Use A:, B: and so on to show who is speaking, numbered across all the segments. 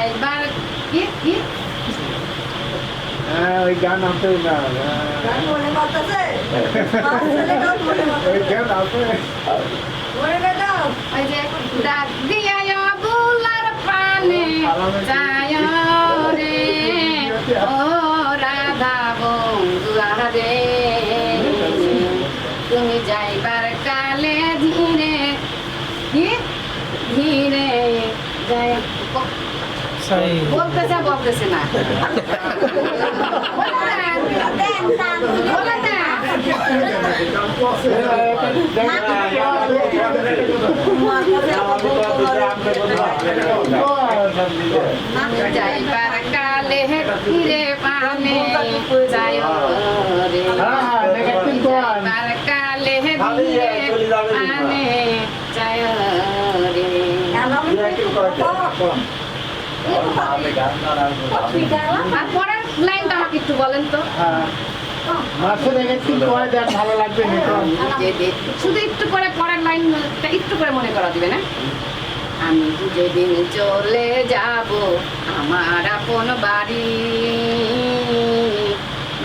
A: যাইবার কি কি
B: ওই গান আছে না
C: মনে করতেছে
B: ওই গান আছে
C: মনে দাও
A: ওই যে ডাক দিয়া বুলার পানে যায় রে ও রাধা বন্ধুয়া রে তুমি যাইবার কালে ধীরে কি ধীরে যাই বলতেছে না বলে না যাইবার কালে ধীরে পানে যায় রে যাইবার কালে ধীরে পানে যায় রে আর পরের লাইনটা আমাকে একটু বলেন তো
B: ভালো লাগবে
A: শুধু একটু করে পরের লাইনটা একটু করে মনে করা দিবে না আমি যেদিন চলে যাব আমার আপন বাড়ি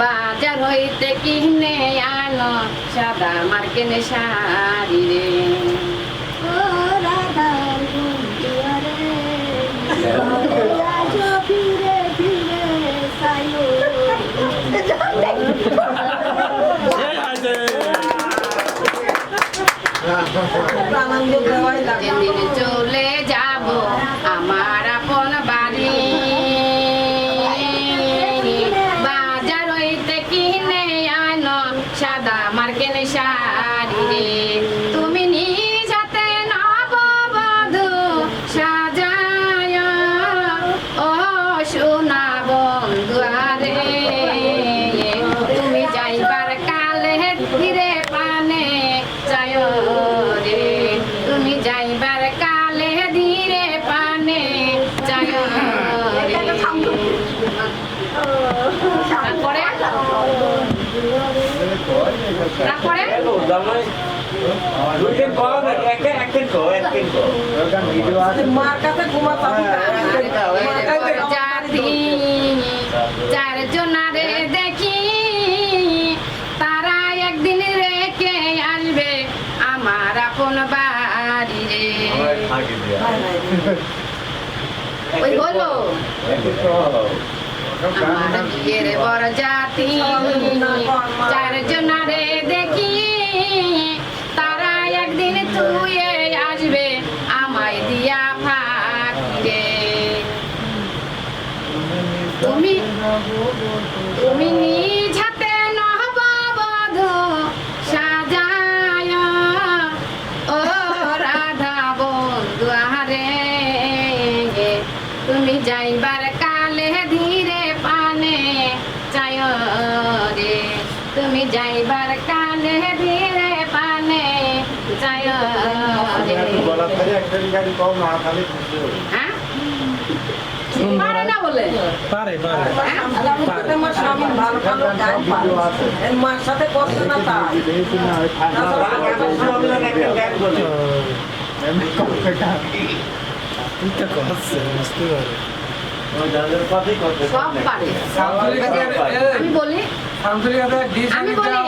A: বাজার হইতে কিনে আনো সাদা মার্কেনে শাড়ি রে ও রাধা বন্ধুয়া রে ফিরে ফিরে সায়ো যেদিন চলে যাব আমার আপন বাড়ি বাজার হইতে কিনে আনো সাদা মার্কেন শাড়ি রে তুমি নিজ হাতে নববধূ সাজায় ও সোনা বন্ধুয়া রে তুমি যাইবার কালে ধীরে পানে যায় রে তুমি যাইবার কালে ধীরে পানে যায় রে তারপরে
C: মার কাছে ঘুমাতে
A: জাতি চারজনারে দেখি তারা একদিন রেখে আসবে আমার আপন বাড়ি রে ওই হলো আমার বিয়ের বড় জাতি চারজনারে দেখি তারা একদিন তুই আসবে আমায় দিয়া ফাঁকি রে তুমি তুমি নিজ হাতে নববধূ সাজায় ও রাধা বন্ধুয়া রে তুমি যাইবার কালে ধীরে পানে যায় রে তুমি যাইবার কালে ধীরে পানে যায় রে হ্যাঁ পারে না বলে
D: পারে পারে
C: আমার স্বামী ভালো ভালো গান পারে মার সাথে কষ্ট না তাই
D: এটা করছে বুঝতে পারে
A: সব পারে আমি বলি আমি বলি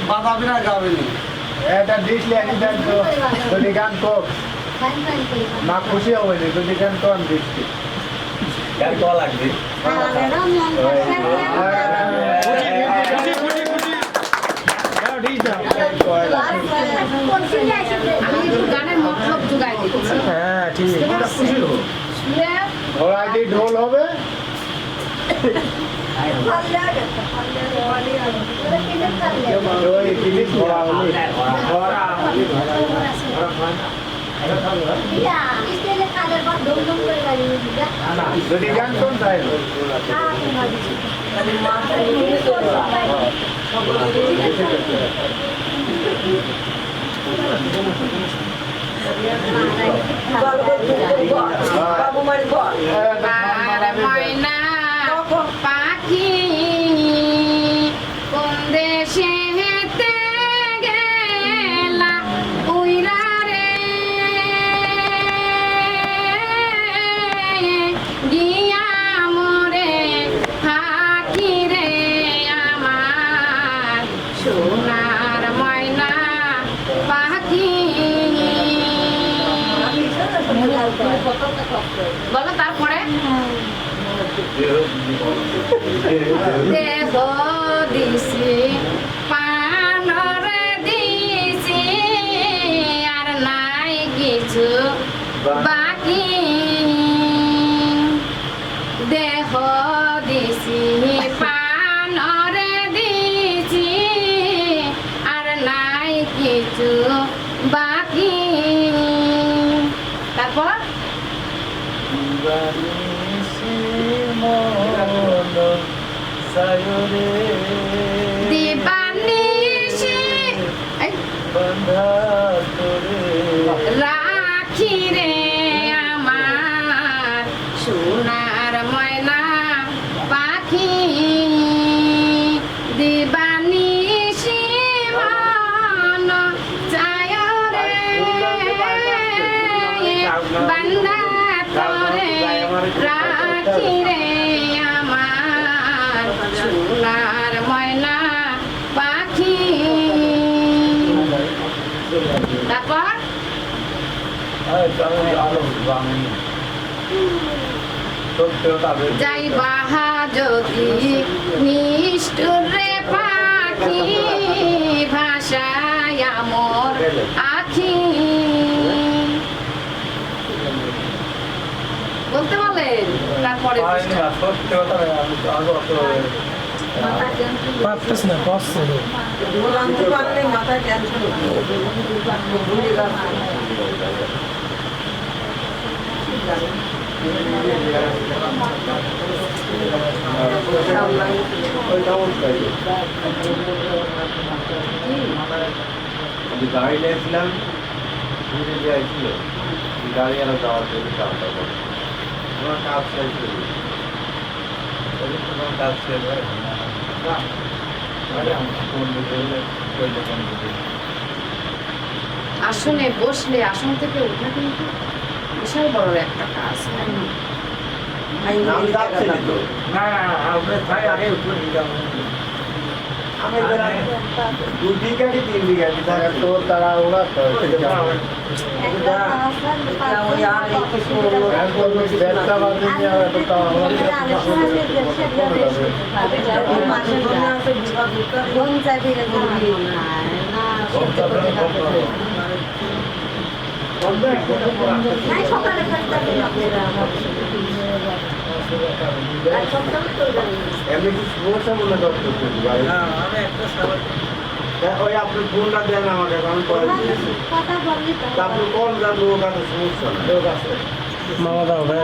D: বাজাবি না গাবিনি
B: এটা ডিশ লেনি দেন তো যদি গান তো না খুশি হবে না যদি গান তো আমি দিচ্ছি
E: গান তো লাগবে
A: আমি একটু গানের মতলব জোগাই দিচ্ছি
D: হ্যাঁ ঠিক
B: ঘোড়া দিয়ে ঢোল হবে ওই জিনিস ঘোড়া হলে যদি গান কোন তাই
C: বাবু মারি বল
A: আর ময়না পাখি কোন দেশে হেতে গেলা উইরা রে পাখি বলো তারপরে দেহ দিছি পানরে দিছি আর নাই কিছু বাকি দেহ দিছি পানরে দিছি আর নাই কিছু বাকি তারপর দিবানিশি এই রাখি রে আমার সোনার ময়না পাখি দিবানিশি মন চায় রে বান্দা তোরে রাখি রে আমার সোনার ময়না পাখি তারপর যাই বাহা যদি নিষ্ঠুর রে পাখি ভাষায় মোর আখি বলতে বলেন তারপরে
D: পারতেছ না পারছে না।
C: বলতে পারলে মাথায় টেনশন ভুলে যাচ্ছে
B: গাড়ি নিয়েছিলাম ঘুরে যাইছিল গাড়ি আর যাওয়ার জন্য কাজটা করে তোমার কাজ শেষ করি তোমার কাজ শেষ হয়
A: আসনে বসলে আসন থেকে ওঠা কিন্তু বিশাল বড় একটা কাজ
B: নাম যাচ্ছে না তো
D: না আপনি তাই আগে উঠে নিলাম
B: আমি দু বিঘা কি 3 বিঘা তোর তারা ওরা তো
C: ওই আর এই কিছু
B: ব্যবসা বাদে নিয়ে আর তো এমনি কি সমস্যা মনে করতে
D: না আমি একটা সবাই
B: ওই আপনি ফোনটা দেন আমাকে আমি করে দিয়েছি আপনি কোন যান লোক আছে সমস্যা না লোক আছে
D: মামা দাও ভাই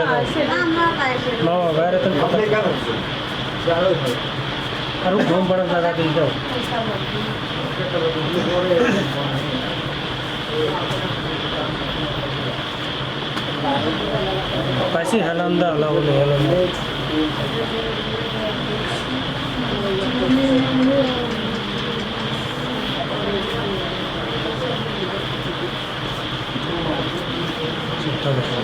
D: মামা বাইরে তো
B: আপনি কেন হচ্ছেন
D: আর ঘুম পড়ার জায়গা দিয়ে যাও পাইছি হেলান্দা হলা বলে হেলান্দা ঠিকঠাক আছে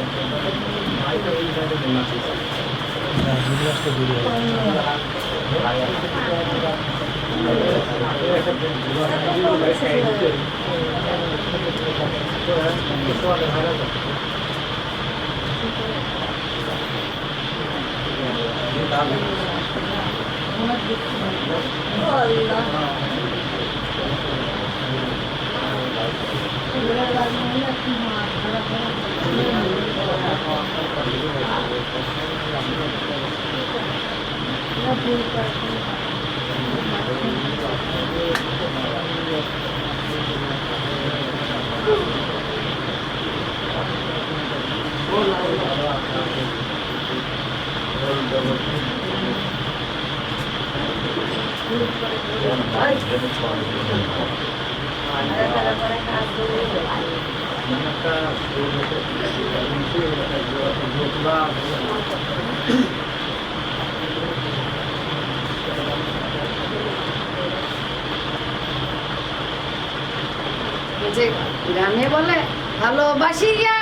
A: যে গ্রামে বলে ভালোবাসিয়া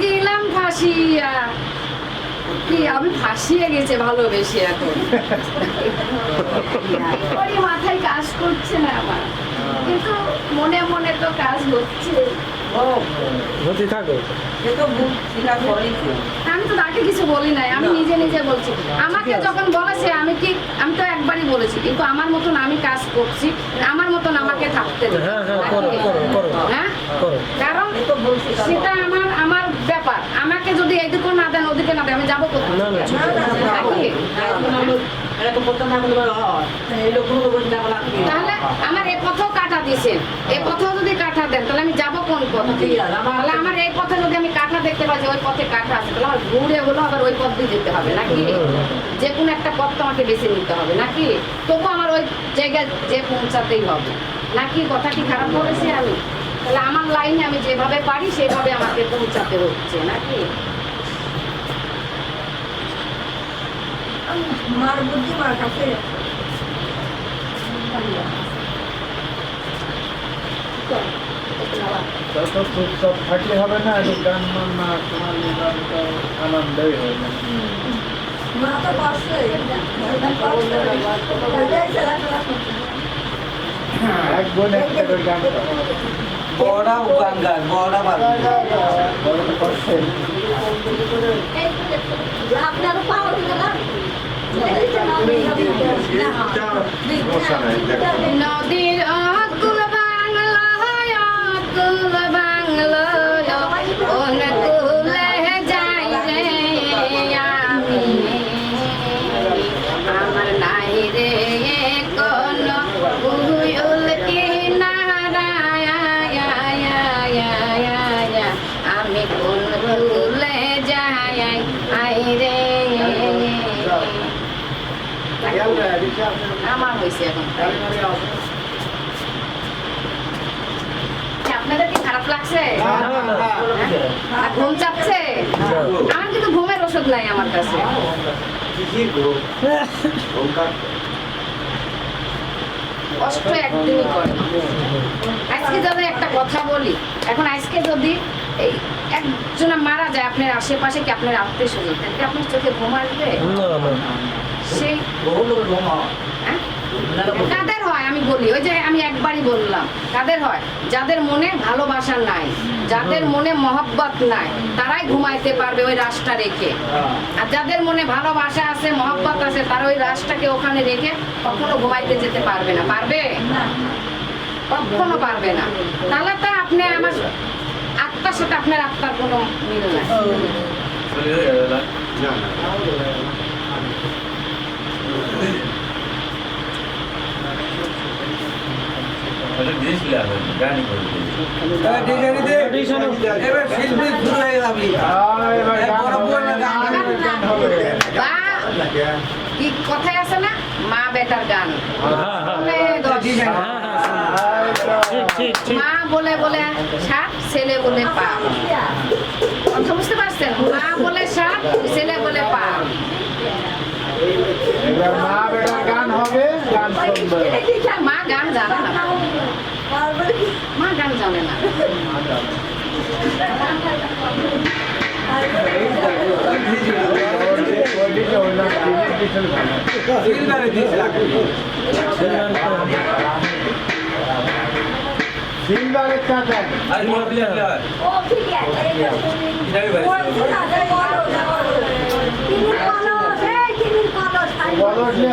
A: গেলাম ফাঁসিয়া কি আমি ফাঁসিয়ে গেছে ভালোবেসে এখন ওরই মাথায় কাজ করছে না আমার কিন্তু মনে মনে তো কাজ হচ্ছে।
C: ও
D: হতে থাকো।
C: সে তো ভুল স্বীকার করেছে।
A: আমি তো তাকে কিছু বলি নাই, আমি নিজে নিজে বলছি। আমাকে যখন বলেছে আমি তো একবারই বলেছি, কিন্তু আমার মতন আমি কাজ করছি, আমার মতন আমাকে থাকতে দিন।
D: হ্যাঁ হ্যাঁ করো করো করো
A: হ্যাঁ,
D: করো।
A: কারণ
C: আমি তো বলছি তার
A: সেটা আমার ব্যাপার। আমাকে যদি এদিকে না দেন ওদিকে না দেন, আমি যাবো কোথায়?
D: না না ঠিক আছে।
A: নাকি? তাহলে আমার এই পথেও কাটা দিয়েছেন, এই পথেও যদি কাটা দেন তাহলে আমি যাবো কোন পথে? তাহলে আমার এই পথে যদি আমি কাটা দেখতে পাই যে ওই পথে কাটা আছে, তাহলে আমার ঘুরে হলো আবার ওই পথ দিয়ে যেতে হবে নাকি? যে কোনো একটা পথ তো আমাকে বেছে নিতে হবে নাকি? তবু আমার ওই জায়গায় যে পৌঁছাতেই হবে নাকি? কথা কি খারাপ বলেছি আমি? তাহলে আমার লাইনে আমি যেভাবে পারি সেভাবে আমাকে পৌঁছাতে হচ্ছে নাকি?
C: মার বুদ্ধি মার কাছে
B: তত চুপচাপ থাকলে হবে না, একটু গান মান না শোনালে তাহলে তো আনন্দই হয় না।
C: মা তো পারছে
B: এক বোন একটা করে গান গায়।
E: বড়া গান গায়, বড়া বাদ
B: বড় তো করছে।
C: আপনারও পাওয়া গেল
B: সমস্যা নাই, দেখো।
A: নদীর অকুল বাংলা অকুল বাংলা কোন কুলে যাই রে আমি, আমার নাই রে কোন কুল কিনারায়, আমি কোন কুলে যাই আই রে। আমার হয়েছে এখন তাই। আপনাদের কি খারাপ লাগছে? আর ঘুম চাপছে? আমার কিন্তু ঘুমের ওষুধ নাই আমার কাছে।
B: কিসির গো? ওঙ্কার।
A: কষ্ট একদিনই করে। আজকে যদি একটা কথা বলি, এখন আজকে যদি এই একজন মারা যায় আপনার আশেপাশে, কি আপনার আত্মীয় স্বজন, তাহলে আপনার চোখে ঘুম আসবে?
D: না না
A: সেই হ্যাঁ? কাদের হয় আমি বলি, ওই যে আমি একবারই বললাম, কাদের হয়? যাদের মনে ভালোবাসা নাই, যাদের মনে মহব্বত নাই, তারাই ঘুমাইতে পারবে ওই রাশটা রেখে। আর যাদের মনে ভালোবাসা আছে, মহব্বত আছে, তারা ওই রাশটাকে ওখানে রেখে কখনো ঘুমাইতে যেতে পারবে না। পারবে? কখনো পারবে না। তাহলে তো আপনি আমার আত্মার সাথে আপনার আত্মার কোনো মিল নাই।
E: চলে যাবে না।
B: না, না।
E: ওটা দিয়েছিল আমি, গানই করে দিয়েছি।
C: এবার শিল্পী শুরু হয়ে যাবি
B: এবার গান হবে।
A: বা কি কথায় আছে না, মা বেটার গান।
D: হ্যাঁ হ্যাঁ ঠিক ঠিক ঠিক।
A: মা বলে বলে সাত, ছেলে বলে পা। কথা বুঝতে পারছেন? মা বলে সাত, ছেলে বলে পা।
B: এবার মা বেটার গান হবে, গান শুনবে।
A: মা গান জানে না, মা গান জানে না।
B: ওইদিকে ওই না, দিনের পিছনে গান। সিলভারের চা দেন।
E: আর মোর দিলে কি হয়? কিভাবে বাড়ি?
B: বলো যে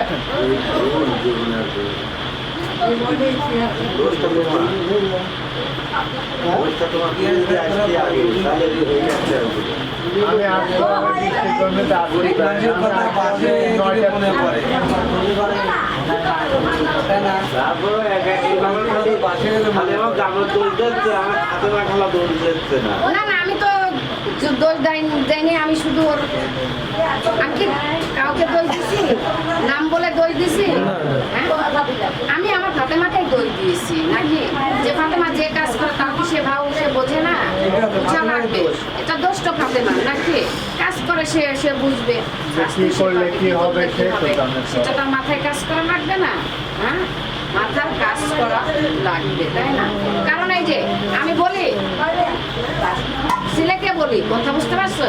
B: আমি আসবো, আমি বৃষ্টির জন্য তো আসতেই পারি না।
E: কথা পাশে মনে পড়ে।
A: না না, আমি তো দোষ দেয়নি, আমি শুধু আমি কি কাউকে দোষ দিছি? নাম বলে দোষ দিছি? হ্যাঁ? আমি আমার ফাতেমাকেই দোষ দিয়েছি নাকি? যে ফাতেমা যে কাজ করে তার কি সে ভাও সে বোঝে না? বুঝা লাগবে। এটা দোষ তো ফাতেমা নাকি? কাজ করে সে বুঝবে।
B: কি করলে কি হবে সে তো জানে সব।
A: সেটা তার মাথায় কাজ করা লাগবে না? হ্যাঁ, মাথার কাজ করা লাগবে, তাই না? কারণ এই যে আমি বলি, ছেলেকে বলি, কথা বুঝতে পারছো?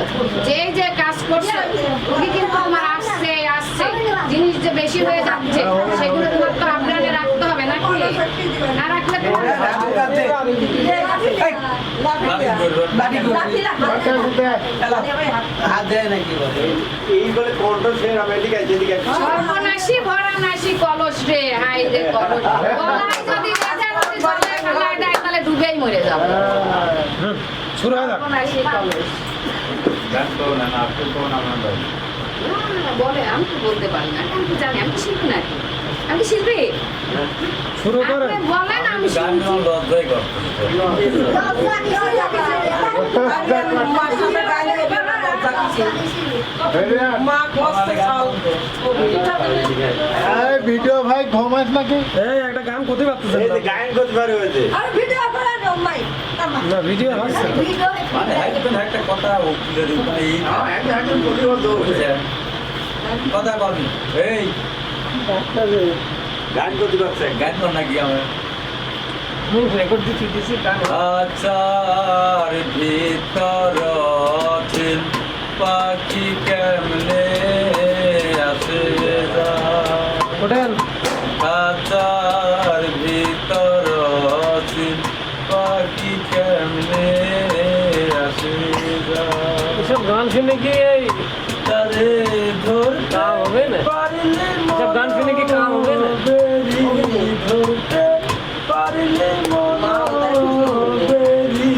A: যে কাজ করছে ওকে কিন্তু আমার আসছে জিনিস যে বেশি হয়ে যাচ্ছে, সেগুলো তোমার তো আপনাকে রাখতে হবে নাকি? না রাখলে তোমার
E: লাঠি করবে।
B: এই বলে কন্ট্রোল সে রোমান্টিক আছে এদিকে
A: সর্বনাশী ভরানাশী কলস রে, হাই রে কলস। গলায় যদি বেঁধে যদি গলায় ফেলায় দেয়, তাহলে ডুবেই মরে যাবে।
D: শুরু হয় না
A: সর্বনাশী কলস।
E: গান করো না, না আপনি করো না, আমার ভাই।
A: না, বলে আমি তো বলতে পারি না, আমি তো জানি, আমি কি শিল্পী নাকি? আমি কি শিল্পী?
D: শুরু করে
A: আপনি বলেন আমি
E: গান
A: শুনছি।
E: আমার লজ্জাই করতেছে।
C: মার সাথে গাইলে মা কষ্ট চাও
F: ভিডিও ভাই ঘুমাস নাকি?
D: এই একটা গান করতে পারতেছেন
B: এই
D: না
B: যে গায়ন করতে পারে হয়েছে
D: না ভিডিও হচ্ছে
E: মানে একজন একটা কথা উকিলের উপরে এই
B: একজন প্রতিবদ্ধ
E: বুঝছেন? কথা বলবি এই
B: গান করতে পারছে
E: গান কর নাকি আমার
D: রেকর্ড দিচ্ছি গান
E: আচার ভিতর চিন পাখি কেমনে আসে
D: ওঠেন
E: আচার ভিতর চিন পাখি কেমনে আসে
D: এসব গান শুনে কি এই
E: তারে ধরতে
D: কাম হবে না?
E: পারলে
D: এসব গান শুনে কি কাম হবে না?
E: বেরি ধরতে পারলে মন বেরি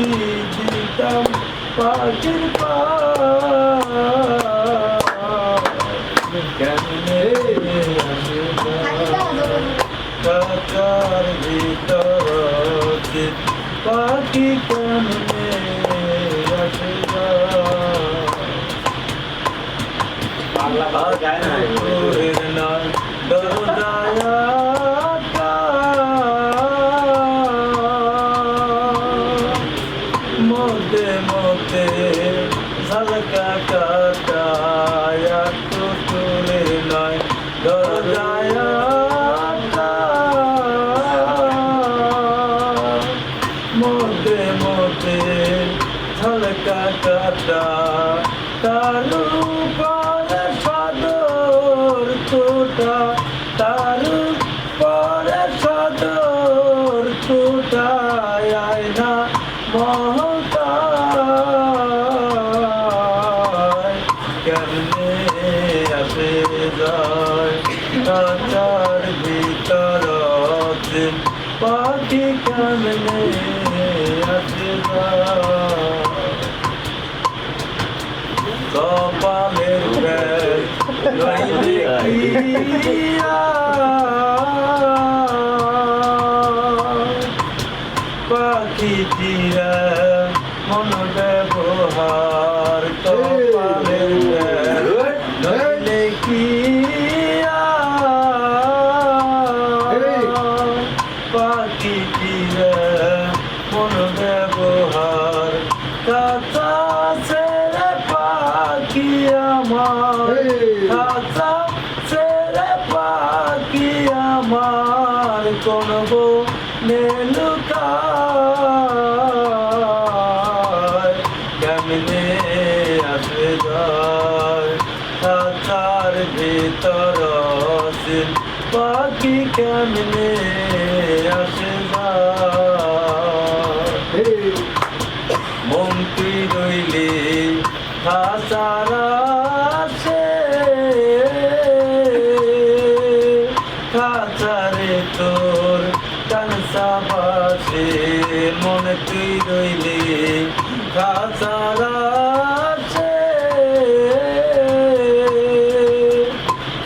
E: দিতাম পাখির পা কেমনে আসে কাকার ভিতর চিত পাখি কেমনে আসে
B: বাংলা ভাষা গায় না
E: আকুরের নয় দরজায়া মতে মতে ঝলকা কাটায়া কুকুরের নয় দরজায়া মতে মতে ঝলকা কাটা তারু পরে সদর ছোটা তারু পরে সদর ছোটা আয়না মহতা কেমনে আসে যায় কাঁচার ভিতর দিন পাখি কেমনে আসে যায় কপালের প্রেম নইলে কি পাখি চিরা মন ব্যবহার কপালের প্রেম নইলে কি পাখি চিরা মন ব্যবহার কাঁচা ছেড়ে পাখি আমার কাঁচা ছেড়ে পাখি আমার কোন নেলুকায় কেমনে আসে যায় কাঁচার ভিতর সিন পাখি কেমনে আসে যায় মন্ত্রী রইলে খাসারা সে খাসারে তোর কানসা বাসে মন্ত্রী রইলে খাসারা সে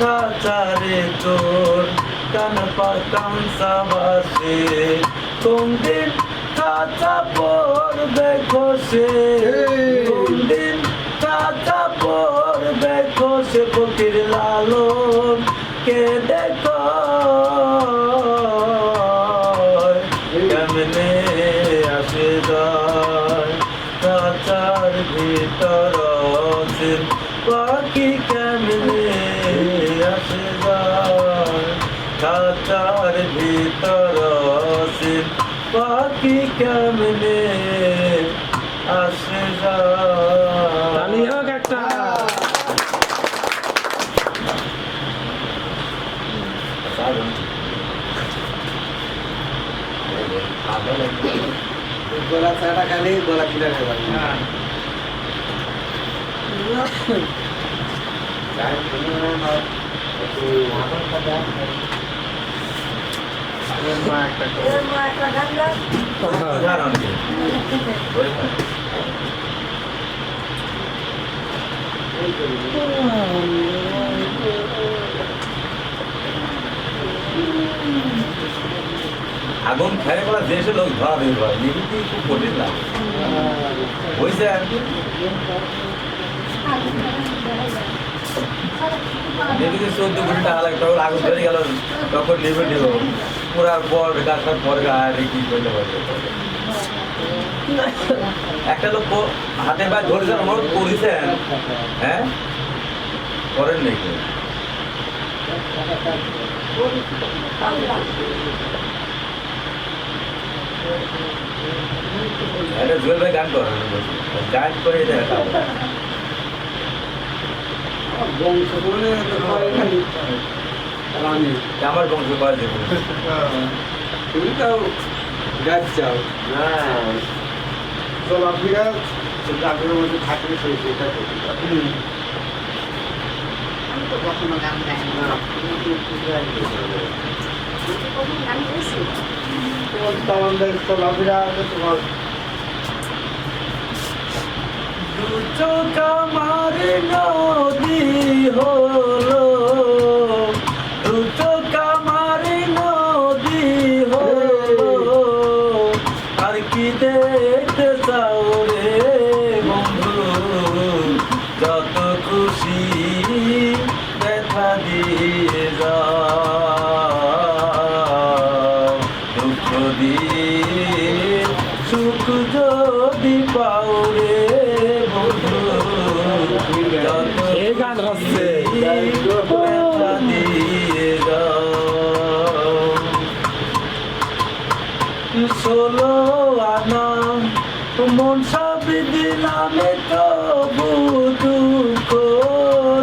E: খাসারে তোর কানসা বাসে কোন দিন খাতা পড়বে খসে কোনদিন খাতা পড়বে খসে ফকির লালন কে দেখো কেমনে আসে যায় খাতার ভিতর সিন পাখি কেমনে আসে যায় খাতার ভিতর সিন পাখি কেমনে আসে
D: তালি হোক একটা
E: গোলা চাটা খালি গোলা কিনে নেবেন
B: চায় কোনো না একটু মাথাটা দেখ আগের মা একটা
C: এর মা একটা গান গায়।
E: উদাহরণ দিই আগুন খেয়ে করা দেশে লোক ধরা দিতে পারে নিবিতি খুব কঠিন লাগে বুঝছে নিবিতি 14 কোটি টাকা লাগে তখন আগুন ধরে গেল তখন নিবে নিব পুরার পর গাছটার পর গায়ে কি করতে পারবে একটা লোক হাতে পায়ে ধরেছেন অনুরোধ করেছেন হ্যাঁ করেন নাকি এটা জুয়েল ভাই গান করেন গান করে দেখা
F: বংশ বলে তো করে খালি রানী
E: আমার বংশ করে দেবো
F: তুমি তাও গাছ চাও
B: না চলাফেরা আগের মধ্যে থাকলে সেই সেটা করতে পারে
A: আমি তো কখনো গান গাই না। আমি কখনো গান গেছি?
B: তোমাদের চলাফেরা আছে তোমার
E: দু চোখ আমার নদী হলো দু চোখ আমার নদী হলো আর কি দেখতে চাও রে বন্ধু যত খুশি ব্যথা দিয়ে যাও দুঃখ দিয়ে সুখ যদি পাও রে বন্ধু যত
D: এই গান হচ্ছে।
E: ব্যথা দিয়ে যাও 16 আনা মন সব দিলাম তবু দুঃখ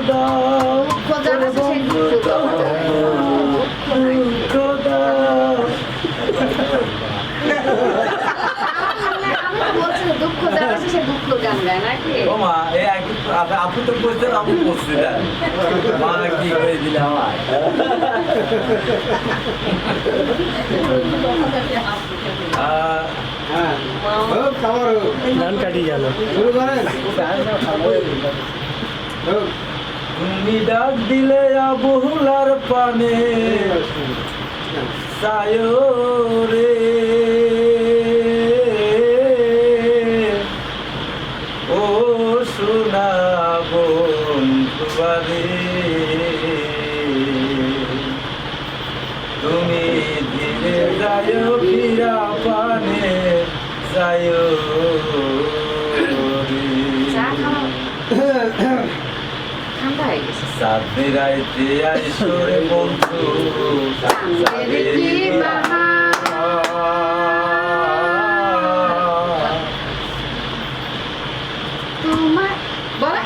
E: দাও
A: দুঃখ যার আছে সেই দুঃখ দাও।
E: দুঃখ দাও
A: আমি তো বলছি দুঃখ যার আছে সে দুঃখ গান গায় নাকি?
E: ও মা এই একটু আপনি তো বলছেন আমি বলছি না মা কি করে দিলে আমার
F: হ্যাঁ হোক খাবার হোক
D: গান কাটি গেল
F: শুরু করেন হোক
E: তুমি ডাক দিলে আবহুলার পানে সায়ো রে ও সোনা বন্ধুবারে তুমি ধীরে যায় ফিরা পানে সায়ো
A: চা
E: রে
A: খাওয়া ঠান্ডা হয়ে গেছে।
E: সাথে রাইতে আইসরে বন্ধু
A: চাঁদের কি বাহার, তোমার বলে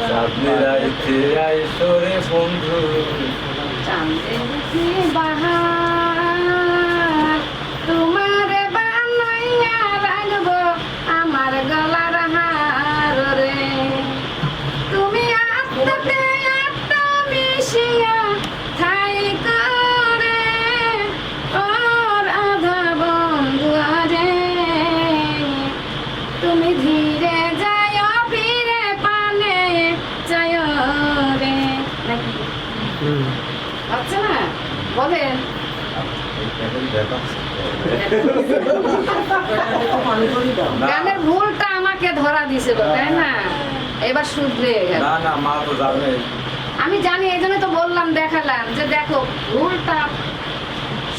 E: সাথে রাইতে আইসরে বন্ধু
A: চাঁদের কি বাহার, তোমার বানাইয়া রাখবো আমার গলার হার রে। তুমি আত্মাতে আত্মা মিশিয়া ঠাই করে ওর আধা বন্ধু রে। তুমি ধীরে যায় ফিরে পানে যায় রে নাকি আচ্ছা না বলেন গানের ভুলটা আমাকে ধরা দিছিল তাই না, এবার শুধরে গেল।
E: না না মা তো যাবে
A: আমি জানি এই জন্য তো বললাম দেখালাম যে দেখো ভুলটা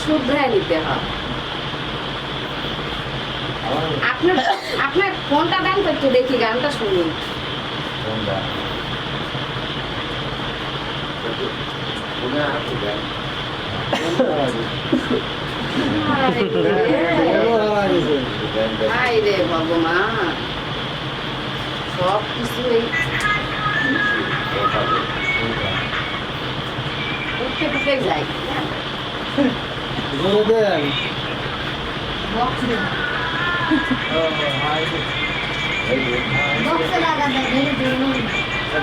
A: শুধরে নিতে হয়। আপনার আপনার ফোনটা দেন তো একটু দেখি গানটা শুনি।
B: মনে আছে দেখ
A: হাই রে ভগবান, সব কিছু এই উঠে টুকে যায়।
F: বলে দেন
A: বক্স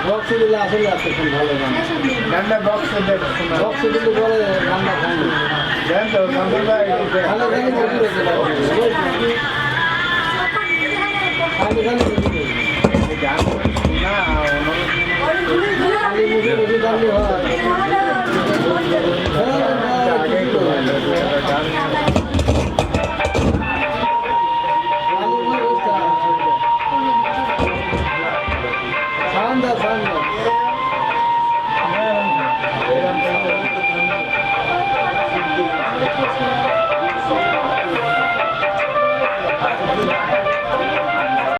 F: বক্স দিলে আসলে আছে খুব ভালো গান
B: গানটা বক্স দেব
F: বক্স দিলে পরে গানটা খাইনি
B: দেন তো শঙ্কর ভাই
F: ভালো গানই বলতে খালি খালি